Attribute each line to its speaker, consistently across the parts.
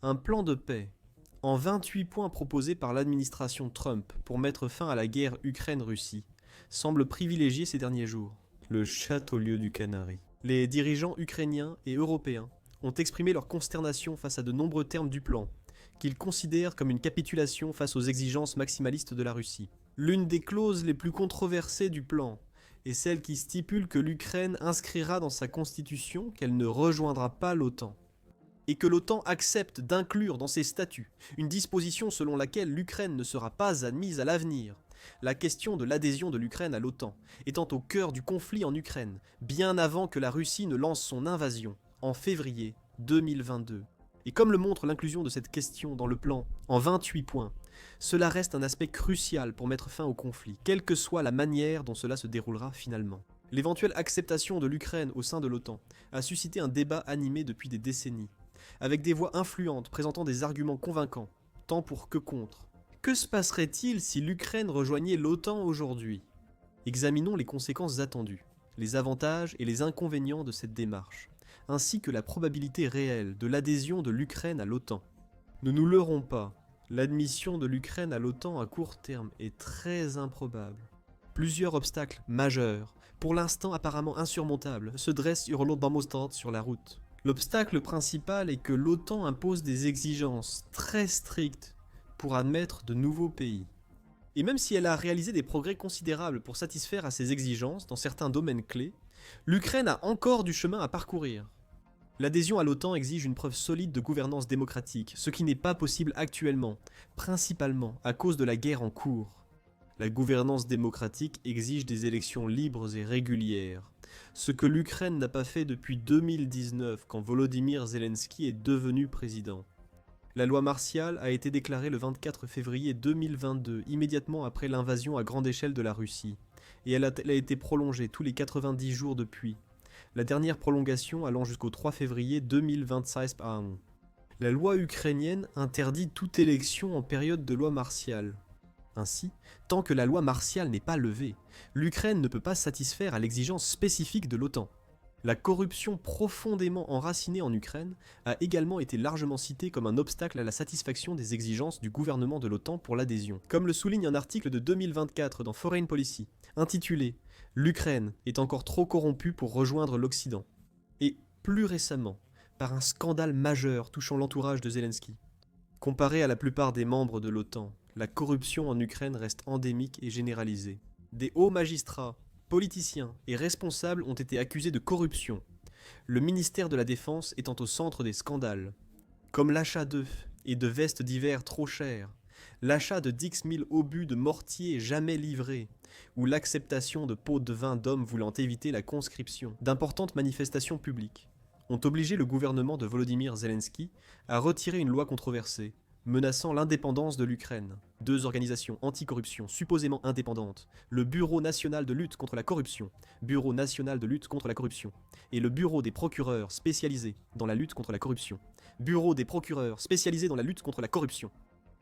Speaker 1: Un plan de paix, en 28 points proposé par l'administration Trump pour mettre fin à la guerre Ukraine-Russie, semble privilégié ces derniers jours. Le chat au lieu du canari. Les dirigeants ukrainiens et européens ont exprimé leur consternation face à de nombreux termes du plan, qu'ils considèrent comme une capitulation face aux exigences maximalistes de la Russie. L'une des clauses les plus controversées du plan est celle qui stipule que l'Ukraine inscrira dans sa constitution qu'elle ne rejoindra pas l'OTAN, et que l'OTAN accepte d'inclure dans ses statuts une disposition selon laquelle l'Ukraine ne sera pas admise à l'avenir. La question de l'adhésion de l'Ukraine à l'OTAN étant au cœur du conflit en Ukraine, bien avant que la Russie ne lance son invasion, en février 2022. Et comme le montre l'inclusion de cette question dans le plan, en 28 points, cela reste un aspect crucial pour mettre fin au conflit, quelle que soit la manière dont cela se déroulera finalement. L'éventuelle acceptation de l'Ukraine au sein de l'OTAN a suscité un débat animé depuis des décennies, avec des voix influentes présentant des arguments convaincants, tant pour que contre. Que se passerait-il si l'Ukraine rejoignait l'OTAN aujourd'hui? Examinons les conséquences attendues, les avantages et les inconvénients de cette démarche, ainsi que la probabilité réelle de l'adhésion de l'Ukraine à l'OTAN. Ne nous leurrons pas, l'admission de l'Ukraine à l'OTAN à court terme est très improbable. Plusieurs obstacles majeurs, pour l'instant apparemment insurmontables, se dressent sur la route. L'obstacle principal est que l'OTAN impose des exigences très strictes pour admettre de nouveaux pays. Et même si elle a réalisé des progrès considérables pour satisfaire à ces exigences dans certains domaines clés, l'Ukraine a encore du chemin à parcourir. L'adhésion à l'OTAN exige une preuve solide de gouvernance démocratique, ce qui n'est pas possible actuellement, principalement à cause de la guerre en cours. La gouvernance démocratique exige des élections libres et régulières, ce que l'Ukraine n'a pas fait depuis 2019 quand Volodymyr Zelensky est devenu président. La loi martiale a été déclarée le 24 février 2022, immédiatement après l'invasion à grande échelle de la Russie, et elle a été prolongée tous les 90 jours depuis, la dernière prolongation allant jusqu'au 3 février 2026 par an. La loi ukrainienne interdit toute élection en période de loi martiale. Ainsi, tant que la loi martiale n'est pas levée, l'Ukraine ne peut pas satisfaire à l'exigence spécifique de l'OTAN. La corruption profondément enracinée en Ukraine a également été largement citée comme un obstacle à la satisfaction des exigences du gouvernement de l'OTAN pour l'adhésion, comme le souligne un article de 2024 dans Foreign Policy, intitulé « L'Ukraine est encore trop corrompue pour rejoindre l'Occident » et, plus récemment, par un scandale majeur touchant l'entourage de Zelensky. Comparé à la plupart des membres de l'OTAN, la corruption en Ukraine reste endémique et généralisée. Des hauts magistrats, politiciens et responsables ont été accusés de corruption, le ministère de la Défense étant au centre des scandales, comme l'achat d'œufs et de vestes d'hiver trop chères, l'achat de 10 000 obus de mortiers jamais livrés, ou l'acceptation de pots de vin d'hommes voulant éviter la conscription. D'importantes manifestations publiques ont obligé le gouvernement de Volodymyr Zelensky à retirer une loi controversée, menaçant l'indépendance de l'Ukraine. Deux organisations anticorruption supposément indépendantes, le Bureau national de lutte contre la corruption, Bureau national de lutte contre la corruption, et le Bureau des procureurs spécialisés dans la lutte contre la corruption, Bureau des procureurs spécialisés dans la lutte contre la corruption.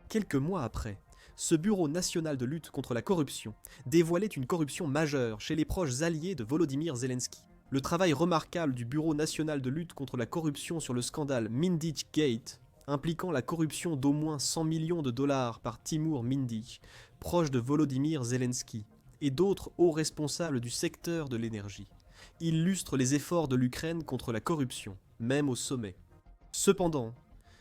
Speaker 1: Quelques mois après, ce Bureau national de lutte contre la corruption dévoilait une corruption majeure chez les proches alliés de Volodymyr Zelensky. Le travail remarquable du Bureau national de lutte contre la corruption sur le scandale Mindic Gate, impliquant la corruption d'au moins 100 millions de dollars par Timur Mindic, proche de Volodymyr Zelensky, et d'autres hauts responsables du secteur de l'énergie, illustre les efforts de l'Ukraine contre la corruption, même au sommet. Cependant,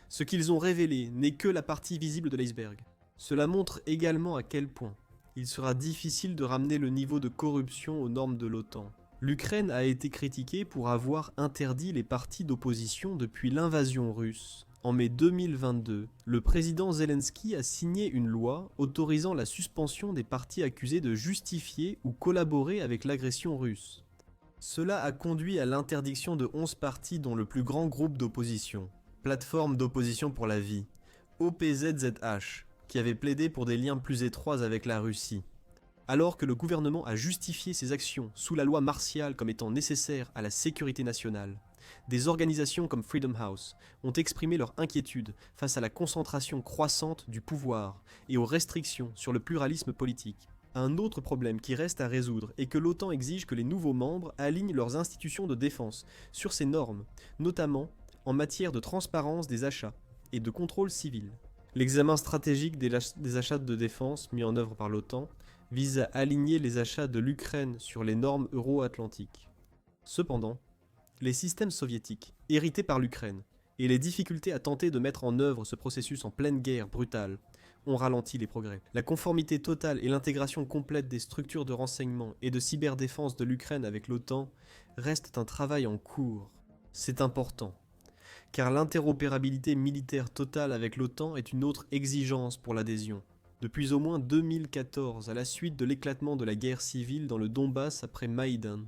Speaker 1: ce qu'ils ont révélé n'est que la partie visible de l'iceberg. Cela montre également à quel point il sera difficile de ramener le niveau de corruption aux normes de l'OTAN. L'Ukraine a été critiquée pour avoir interdit les partis d'opposition depuis l'invasion russe. En mai 2022, le président Zelensky a signé une loi autorisant la suspension des partis accusés de justifier ou collaborer avec l'agression russe. Cela a conduit à l'interdiction de 11 partis dont le plus grand groupe d'opposition, Plateforme d'opposition pour la vie, OPZZH, qui avait plaidé pour des liens plus étroits avec la Russie. Alors que le gouvernement a justifié ses actions sous la loi martiale comme étant nécessaires à la sécurité nationale, des organisations comme Freedom House ont exprimé leur inquiétude face à la concentration croissante du pouvoir et aux restrictions sur le pluralisme politique. Un autre problème qui reste à résoudre est que l'OTAN exige que les nouveaux membres alignent leurs institutions de défense sur ces normes, notamment en matière de transparence des achats, et de contrôle civil. L'examen stratégique des achats de défense mis en œuvre par l'OTAN vise à aligner les achats de l'Ukraine sur les normes euro-atlantiques. Cependant, les systèmes soviétiques, hérités par l'Ukraine, et les difficultés à tenter de mettre en œuvre ce processus en pleine guerre brutale ont ralenti les progrès. La conformité totale et l'intégration complète des structures de renseignement et de cyberdéfense de l'Ukraine avec l'OTAN restent un travail en cours. C'est important, car l'interopérabilité militaire totale avec l'OTAN est une autre exigence pour l'adhésion. Depuis au moins 2014, à la suite de l'éclatement de la guerre civile dans le Donbass après Maïdan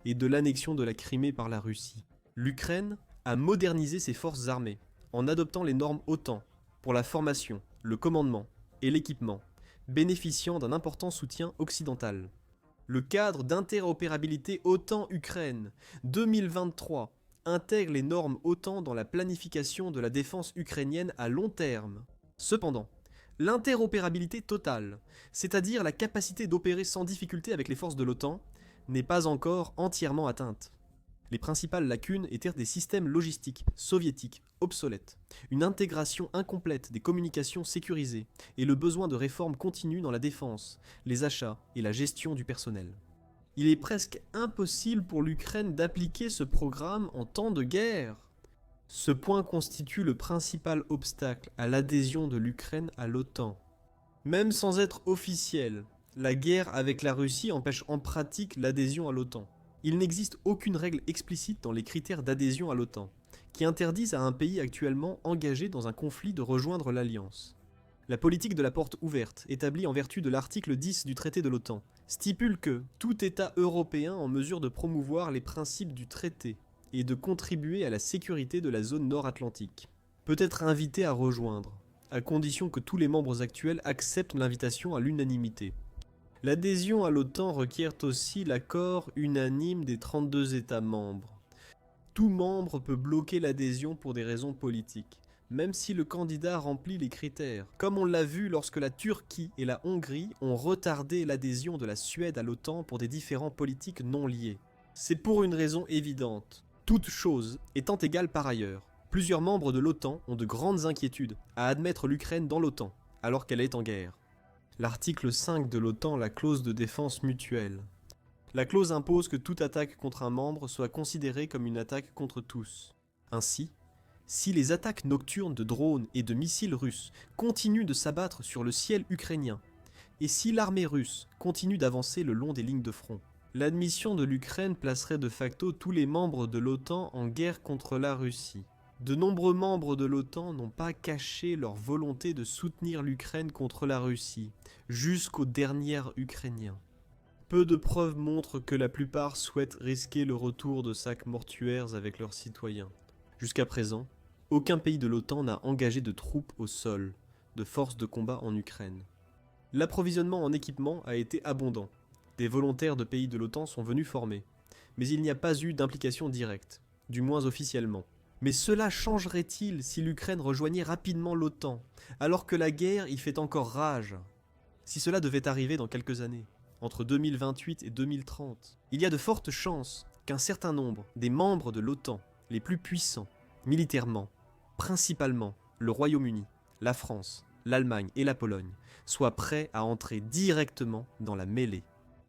Speaker 1: et de l'annexion de la Crimée par la Russie, l'Ukraine a modernisé ses forces armées en adoptant les normes OTAN pour la formation, le commandement et l'équipement, bénéficiant d'un important soutien occidental. Le cadre d'interopérabilité OTAN-Ukraine 2023 intègre les normes OTAN dans la planification de la défense ukrainienne à long terme. Cependant, l'interopérabilité totale, c'est-à-dire la capacité d'opérer sans difficulté avec les forces de l'OTAN, n'est pas encore entièrement atteinte. Les principales lacunes étaient des systèmes logistiques soviétiques obsolètes, une intégration incomplète des communications sécurisées et le besoin de réformes continues dans la défense, les achats et la gestion du personnel. Il est presque impossible pour l'Ukraine d'appliquer ce programme en temps de guerre. Ce point constitue le principal obstacle à l'adhésion de l'Ukraine à l'OTAN. Même sans être officielle, la guerre avec la Russie empêche en pratique l'adhésion à l'OTAN. Il n'existe aucune règle explicite dans les critères d'adhésion à l'OTAN, qui interdisent à un pays actuellement engagé dans un conflit de rejoindre l'Alliance. La politique de la porte ouverte, établie en vertu de l'article 10 du traité de l'OTAN, stipule que tout État européen en mesure de promouvoir les principes du traité et de contribuer à la sécurité de la zone nord-atlantique peut être invité à rejoindre, à condition que tous les membres actuels acceptent l'invitation à l'unanimité. L'adhésion à l'OTAN requiert aussi l'accord unanime des 32 États membres. Tout membre peut bloquer l'adhésion pour des raisons politiques, même si le candidat remplit les critères, comme on l'a vu lorsque la Turquie et la Hongrie ont retardé l'adhésion de la Suède à l'OTAN pour des différends politiques non liés. C'est pour une raison évidente. Toutes choses étant égales par ailleurs, plusieurs membres de l'OTAN ont de grandes inquiétudes à admettre l'Ukraine dans l'OTAN, alors qu'elle est en guerre. L'article 5 de l'OTAN, la clause de défense mutuelle. La clause impose que toute attaque contre un membre soit considérée comme une attaque contre tous. Ainsi, si les attaques nocturnes de drones et de missiles russes continuent de s'abattre sur le ciel ukrainien, et si l'armée russe continue d'avancer le long des lignes de front, l'admission de l'Ukraine placerait de facto tous les membres de l'OTAN en guerre contre la Russie. De nombreux membres de l'OTAN n'ont pas caché leur volonté de soutenir l'Ukraine contre la Russie, jusqu'au dernier Ukrainien. Peu de preuves montrent que la plupart souhaitent risquer le retour de sacs mortuaires avec leurs citoyens. Jusqu'à présent, aucun pays de l'OTAN n'a engagé de troupes au sol, de forces de combat en Ukraine. L'approvisionnement en équipement a été abondant. Des volontaires de pays de l'OTAN sont venus former, mais il n'y a pas eu d'implication directe, du moins officiellement. Mais cela changerait-il si l'Ukraine rejoignait rapidement l'OTAN, alors que la guerre y fait encore rage? Si cela devait arriver dans quelques années, entre 2028 et 2030, il y a de fortes chances qu'un certain nombre des membres de l'OTAN, les plus puissants, militairement, principalement le Royaume-Uni, la France, l'Allemagne et la Pologne, soient prêts à entrer directement dans la mêlée.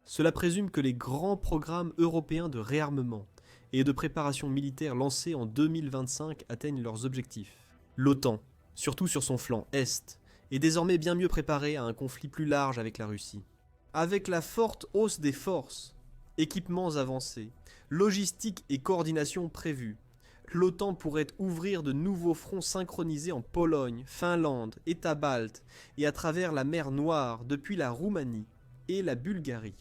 Speaker 1: Cela présume que les grands programmes européens de réarmement et de préparation militaire lancés en 2025 atteignent leurs objectifs. L'OTAN, surtout sur son flanc Est, est désormais bien mieux préparée à un conflit plus large avec la Russie. Avec la forte hausse des forces, équipements avancés, logistique et coordination prévues, l'OTAN pourrait ouvrir de nouveaux fronts synchronisés en Pologne, Finlande, États baltes et à travers la mer Noire depuis la Roumanie et la Bulgarie.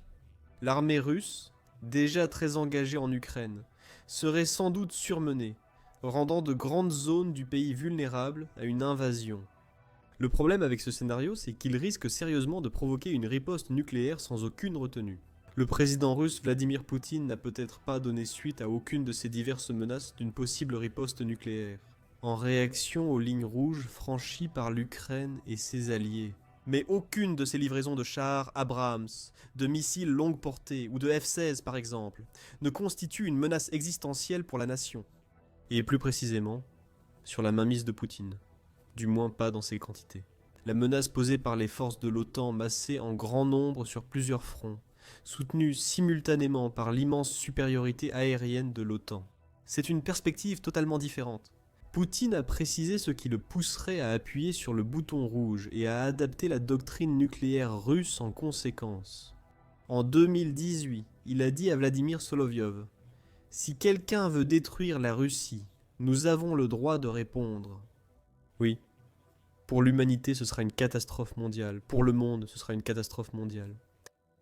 Speaker 1: L'armée russe, déjà très engagée en Ukraine, serait sans doute surmenée, rendant de grandes zones du pays vulnérables à une invasion. Le problème avec ce scénario, c'est qu'il risque sérieusement de provoquer une riposte nucléaire sans aucune retenue. Le président russe Vladimir Poutine n'a peut-être pas donné suite à aucune de ces diverses menaces d'une possible riposte nucléaire, en réaction aux lignes rouges franchies par l'Ukraine et ses alliés. Mais aucune de ces livraisons de chars Abrams, de missiles longue portée ou de F-16 par exemple, ne constitue une menace existentielle pour la nation. Et plus précisément, sur la mainmise de Poutine. du moins pas dans ces quantités. La menace posée par les forces de l'OTAN massées en grand nombre sur plusieurs fronts, soutenues simultanément par l'immense supériorité aérienne de l'OTAN. C'est une perspective totalement différente. Poutine a précisé ce qui le pousserait à appuyer sur le bouton rouge et à adapter la doctrine nucléaire russe en conséquence. En 2018, il a dit à Vladimir Solovyov « Si quelqu'un veut détruire la Russie, nous avons le droit de répondre. » Oui, pour l'humanité ce sera une catastrophe mondiale, pour le monde ce sera une catastrophe mondiale.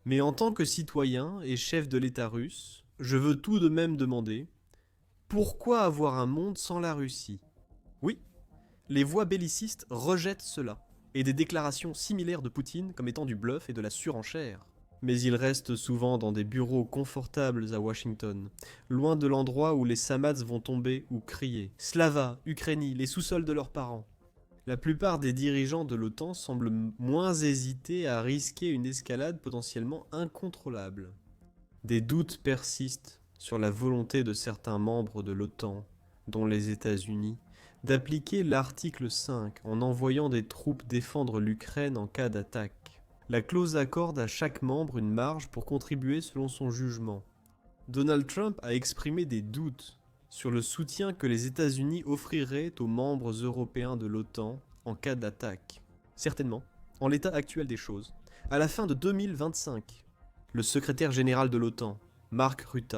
Speaker 1: Mais en tant que citoyen et chef de l'État russe, je veux tout de même demander « Pourquoi avoir un monde sans la Russie ?» Oui, les voix bellicistes rejettent cela, et des déclarations similaires de Poutine comme étant du bluff et de la surenchère. Mais il reste souvent dans des bureaux confortables à Washington, loin de l'endroit où les Samats vont tomber ou crier. Slava, Ukrainie, les sous-sols de leurs parents. La plupart des dirigeants de l'OTAN semblent moins hésiter à risquer une escalade potentiellement incontrôlable. Des doutes persistent sur la volonté de certains membres de l'OTAN, dont les États-Unis, d'appliquer l'article 5 en envoyant des troupes défendre l'Ukraine en cas d'attaque. La clause accorde à chaque membre une marge pour contribuer selon son jugement. Donald Trump a exprimé des doutes sur le soutien que les États-Unis offriraient aux membres européens de l'OTAN en cas d'attaque. Certainement, en l'état actuel des choses, à la fin de 2025, le secrétaire général de l'OTAN, Mark Rutte,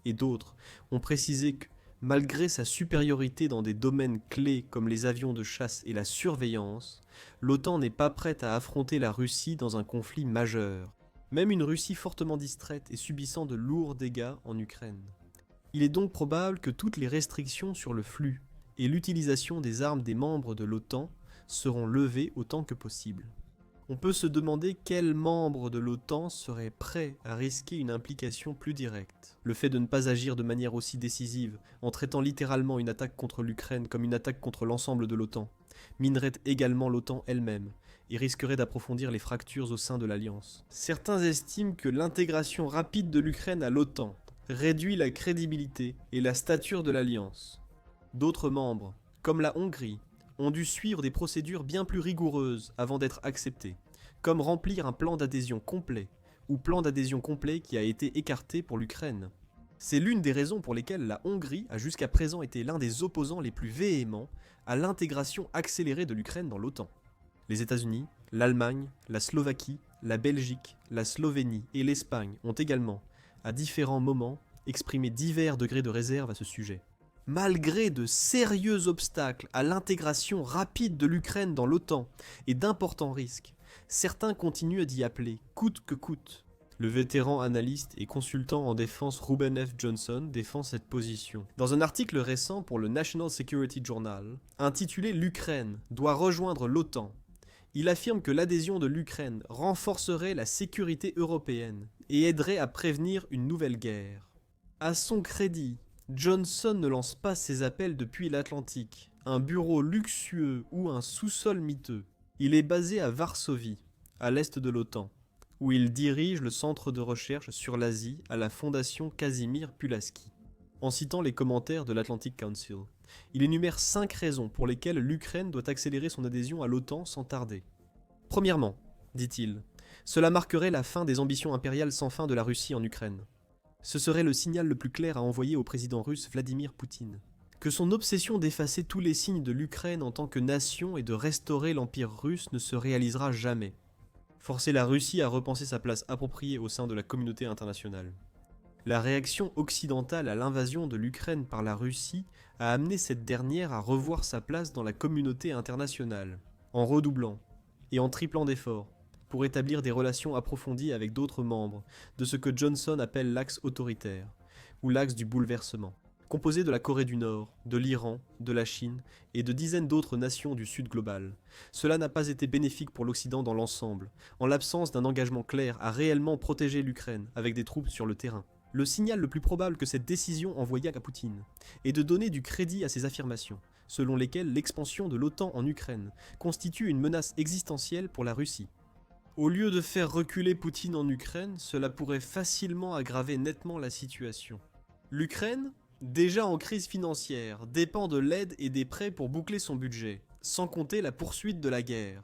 Speaker 1: et d'autres ont précisé que, malgré sa supériorité dans des domaines clés comme les avions de chasse et la surveillance, l'OTAN n'est pas prête à affronter la Russie dans un conflit majeur, même une Russie fortement distraite et subissant de lourds dégâts en Ukraine. Il est donc probable que toutes les restrictions sur le flux et l'utilisation des armes des membres de l'OTAN seront levées autant que possible. On peut se demander quel membre de l'OTAN serait prêt à risquer une implication plus directe. Le fait de ne pas agir de manière aussi décisive, en traitant littéralement une attaque contre l'Ukraine comme une attaque contre l'ensemble de l'OTAN, minerait également l'OTAN elle-même et risquerait d'approfondir les fractures au sein de l'Alliance. Certains estiment que l'intégration rapide de l'Ukraine à l'OTAN réduit la crédibilité et la stature de l'Alliance. D'autres membres, comme la Hongrie, ont dû suivre des procédures bien plus rigoureuses avant d'être acceptés, comme remplir un plan d'adhésion complet, ou plan d'adhésion complet qui a été écarté pour l'Ukraine. C'est l'une des raisons pour lesquelles la Hongrie a jusqu'à présent été l'un des opposants les plus véhéments à l'intégration accélérée de l'Ukraine dans l'OTAN. Les États-Unis, l'Allemagne, la Slovaquie, la Belgique, la Slovénie et l'Espagne ont également, à différents moments, exprimé divers degrés de réserve à ce sujet. Malgré de sérieux obstacles à l'intégration rapide de l'Ukraine dans l'OTAN et d'importants risques, certains continuent d'y appeler coûte que coûte. Le vétéran analyste et consultant en défense Ruben F. Johnson défend cette position. Dans un article récent pour le National Security Journal, intitulé « L'Ukraine doit rejoindre l'OTAN », il affirme que l'adhésion de l'Ukraine renforcerait la sécurité européenne et aiderait à prévenir une nouvelle guerre. À son crédit, Johnson ne lance pas ses appels depuis l'Atlantique, un bureau luxueux ou un sous-sol miteux. Il est basé à Varsovie, à l'est de l'OTAN, où il dirige le centre de recherche sur l'Asie à la fondation Casimir Pulaski. En citant les commentaires de l'Atlantic Council, il énumère 5 raisons pour lesquelles l'Ukraine doit accélérer son adhésion à l'OTAN sans tarder. Premièrement, dit-il, cela marquerait la fin des ambitions impériales sans fin de la Russie en Ukraine. Ce serait le signal le plus clair à envoyer au président russe Vladimir Poutine. Que son obsession d'effacer tous les signes de l'Ukraine en tant que nation et de restaurer l'empire russe ne se réalisera jamais. Forcer la Russie à repenser sa place appropriée au sein de la communauté internationale. La réaction occidentale à l'invasion de l'Ukraine par la Russie a amené cette dernière à revoir sa place dans la communauté internationale, en redoublant et en triplant d'efforts, pour établir des relations approfondies avec d'autres membres de ce que Johnson appelle l'axe autoritaire, ou l'axe du bouleversement, composé de la Corée du Nord, de l'Iran, de la Chine et de dizaines d'autres nations du Sud global. Cela n'a pas été bénéfique pour l'Occident dans l'ensemble, en l'absence d'un engagement clair à réellement protéger l'Ukraine avec des troupes sur le terrain. Le signal le plus probable que cette décision envoya à Poutine est de donner du crédit à ses affirmations, selon lesquelles l'expansion de l'OTAN en Ukraine constitue une menace existentielle pour la Russie. Au lieu de faire reculer Poutine en Ukraine, cela pourrait facilement aggraver nettement la situation. L'Ukraine, déjà en crise financière, dépend de l'aide et des prêts pour boucler son budget. sans compter la poursuite de la guerre.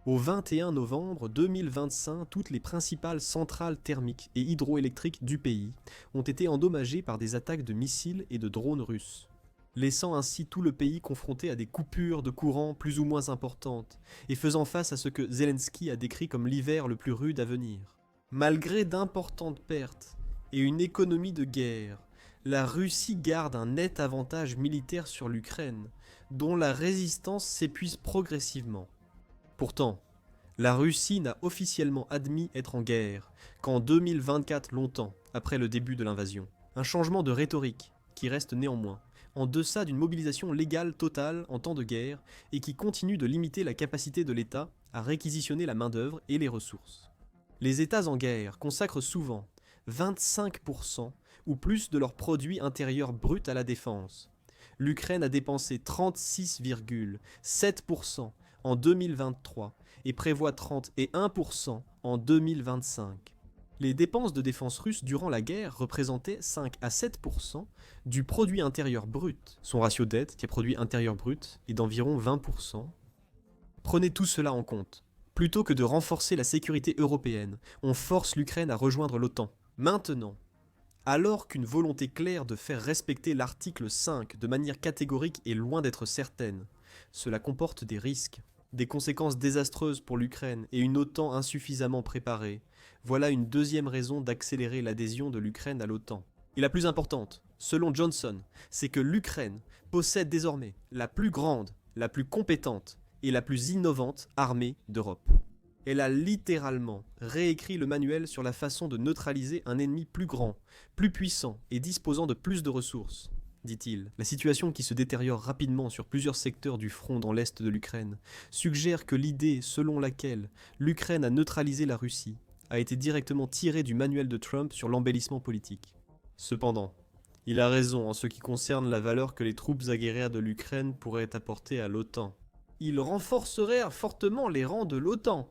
Speaker 1: Au 21 novembre 2025, toutes les principales centrales thermiques et hydroélectriques du pays ont été endommagées par des attaques de missiles et de drones russes, laissant ainsi tout le pays confronté à des coupures de courant plus ou moins importantes et faisant face à ce que Zelensky a décrit comme l'hiver le plus rude à venir. Malgré d'importantes pertes et une économie de guerre, la Russie garde un net avantage militaire sur l'Ukraine, dont la résistance s'épuise progressivement. Pourtant, la Russie n'a officiellement admis être en guerre qu'en 2024, longtemps après le début de l'invasion. Un changement de rhétorique qui reste néanmoins en deçà d'une mobilisation légale totale en temps de guerre et qui continue de limiter la capacité de l'État à réquisitionner la main-d'œuvre et les ressources. Les États en guerre consacrent souvent 25% ou plus de leur produit intérieur brut à la défense. L'Ukraine a dépensé 36,7% en 2023 et prévoit 31% en 2025. Les dépenses de défense russes durant la guerre représentaient 5 à 7% du produit intérieur brut. Son ratio dette, produit intérieur brut, est d'environ 20%. Prenez tout cela en compte. Plutôt que de renforcer la sécurité européenne, on force l'Ukraine à rejoindre l'OTAN. Maintenant, alors qu'une volonté claire de faire respecter l'article 5 de manière catégorique est loin d'être certaine, cela comporte des risques, des conséquences désastreuses pour l'Ukraine et une OTAN insuffisamment préparée. Voilà une deuxième raison d'accélérer l'adhésion de l'Ukraine à l'OTAN. Et la plus importante, selon Johnson, c'est que l'Ukraine possède désormais la plus grande, la plus compétente et la plus innovante armée d'Europe. Elle a littéralement réécrit le manuel sur la façon de neutraliser un ennemi plus grand, plus puissant et disposant de plus de ressources, dit-il. La situation qui se détériore rapidement sur plusieurs secteurs du front dans l'est de l'Ukraine suggère que l'idée selon laquelle l'Ukraine a neutralisé la Russie a été directement tirée du manuel de Trump sur l'embellissement politique. Cependant, il a raison en ce qui concerne la valeur que les troupes aguerrières de l'Ukraine pourraient apporter à l'OTAN. Il renforcerait fortement les rangs de l'OTAN.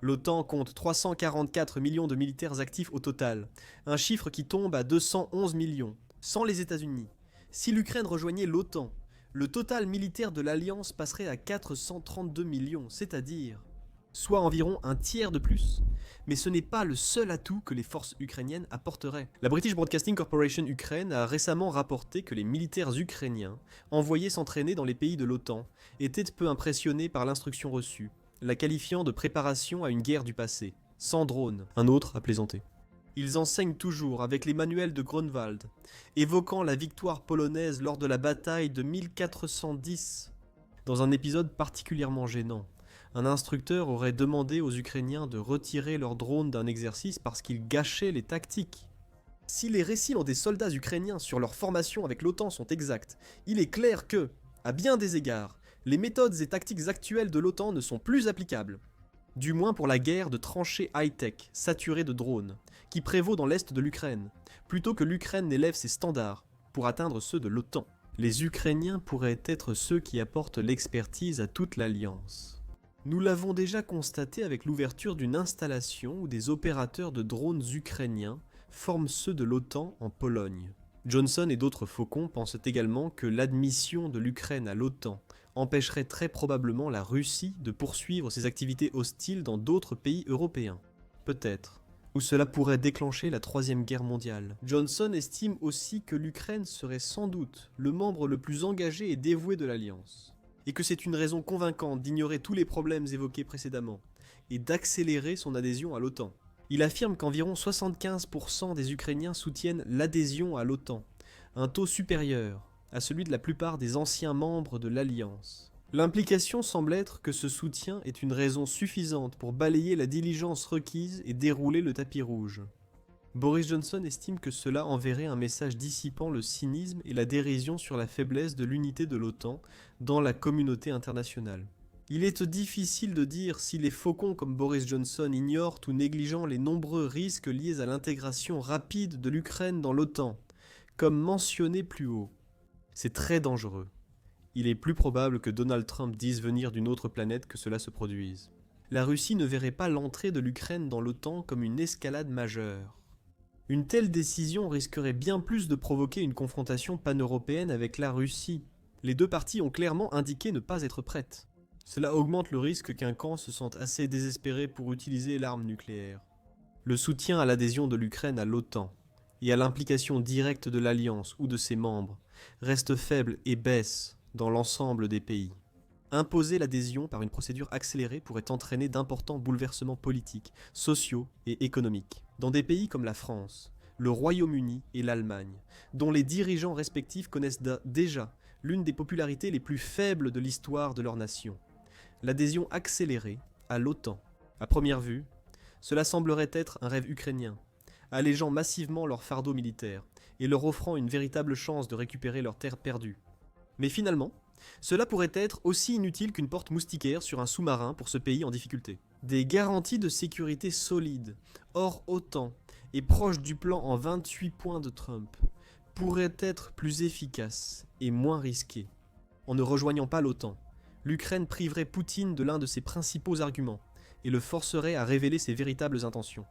Speaker 1: L'OTAN compte 344 millions de militaires actifs au total, un chiffre qui tombe à 211 millions, sans les États-Unis. Si l'Ukraine rejoignait l'OTAN, le total militaire de l'Alliance passerait à 432 millions, c'est-à-dire soit environ un tiers de plus. Mais ce n'est pas le seul atout que les forces ukrainiennes apporteraient. La British Broadcasting Corporation Ukraine a récemment rapporté que les militaires ukrainiens, envoyés s'entraîner dans les pays de l'OTAN, étaient peu impressionnés par l'instruction reçue, la qualifiant de préparation à une guerre du passé, sans drone. Un autre a plaisanté. Ils enseignent toujours avec les manuels de Grunwald, évoquant la victoire polonaise lors de la bataille de 1410. Dans un épisode particulièrement gênant, un instructeur aurait demandé aux Ukrainiens de retirer leurs drones d'un exercice parce qu'ils gâchaient les tactiques. Si les récits des soldats ukrainiens sur leur formation avec l'OTAN sont exacts, il est clair que, à bien des égards, les méthodes et tactiques actuelles de l'OTAN ne sont plus applicables. Du moins pour la guerre de tranchées high-tech, saturée de drones, qui prévaut dans l'est de l'Ukraine, plutôt que l'Ukraine n'élève ses standards pour atteindre ceux de l'OTAN. Les Ukrainiens pourraient être ceux qui apportent l'expertise à toute l'Alliance. Nous l'avons déjà constaté avec l'ouverture d'une installation où des opérateurs de drones ukrainiens forment ceux de l'OTAN en Pologne. Johnson et d'autres faucons pensent également que l'admission de l'Ukraine à l'OTAN empêcherait très probablement la Russie de poursuivre ses activités hostiles dans d'autres pays européens. Peut-être. Ou cela pourrait déclencher la Troisième Guerre mondiale. Johnson estime aussi que l'Ukraine serait sans doute le membre le plus engagé et dévoué de l'Alliance, et que c'est une raison convaincante d'ignorer tous les problèmes évoqués précédemment, et d'accélérer son adhésion à l'OTAN. Il affirme qu'environ 75% des Ukrainiens soutiennent l'adhésion à l'OTAN, un taux supérieur à celui de la plupart des anciens membres de l'Alliance. L'implication semble être que ce soutien est une raison suffisante pour balayer la diligence requise et dérouler le tapis rouge. Boris Johnson estime que cela enverrait un message dissipant le cynisme et la dérision sur la faiblesse de l'unité de l'OTAN dans la communauté internationale. Il est difficile de dire si les faucons comme Boris Johnson ignorent ou négligent les nombreux risques liés à l'intégration rapide de l'Ukraine dans l'OTAN, comme mentionné plus haut. C'est très dangereux. Il est plus probable que Donald Trump dise venir d'une autre planète que cela se produise. La Russie ne verrait pas l'entrée de l'Ukraine dans l'OTAN comme une escalade majeure. Une telle décision risquerait bien plus de provoquer une confrontation pan-européenne avec la Russie. Les deux parties ont clairement indiqué ne pas être prêtes. Cela augmente le risque qu'un camp se sente assez désespéré pour utiliser l'arme nucléaire. Le soutien à l'adhésion de l'Ukraine à l'OTAN et à l'implication directe de l'Alliance ou de ses membres reste faible et baisse dans l'ensemble des pays. Imposer l'adhésion par une procédure accélérée pourrait entraîner d'importants bouleversements politiques, sociaux et économiques. Dans des pays comme la France, le Royaume-Uni et l'Allemagne, dont les dirigeants respectifs connaissent déjà l'une des popularités les plus faibles de l'histoire de leur nation, l'adhésion accélérée à l'OTAN, à première vue, cela semblerait être un rêve ukrainien, allégeant massivement leur fardeau militaire et leur offrant une véritable chance de récupérer leurs terres perdues. Mais finalement, cela pourrait être aussi inutile qu'une porte moustiquaire sur un sous-marin pour ce pays en difficulté. Des garanties de sécurité solides, hors OTAN et proches du plan en 28 points de Trump, pourraient être plus efficaces et moins risquées. En ne rejoignant pas l'OTAN, l'Ukraine priverait Poutine de l'un de ses principaux arguments et le forcerait à révéler ses véritables intentions.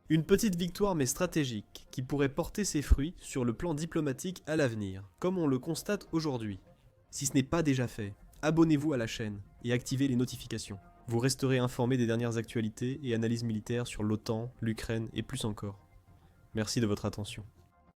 Speaker 1: Une petite victoire mais stratégique qui pourrait porter ses fruits sur le plan diplomatique à l'avenir, comme on le constate aujourd'hui. Si ce n'est pas déjà fait, abonnez-vous à la chaîne et activez les notifications. Vous resterez informé des dernières actualités et analyses militaires sur l'OTAN, l'Ukraine et plus encore. Merci de votre attention.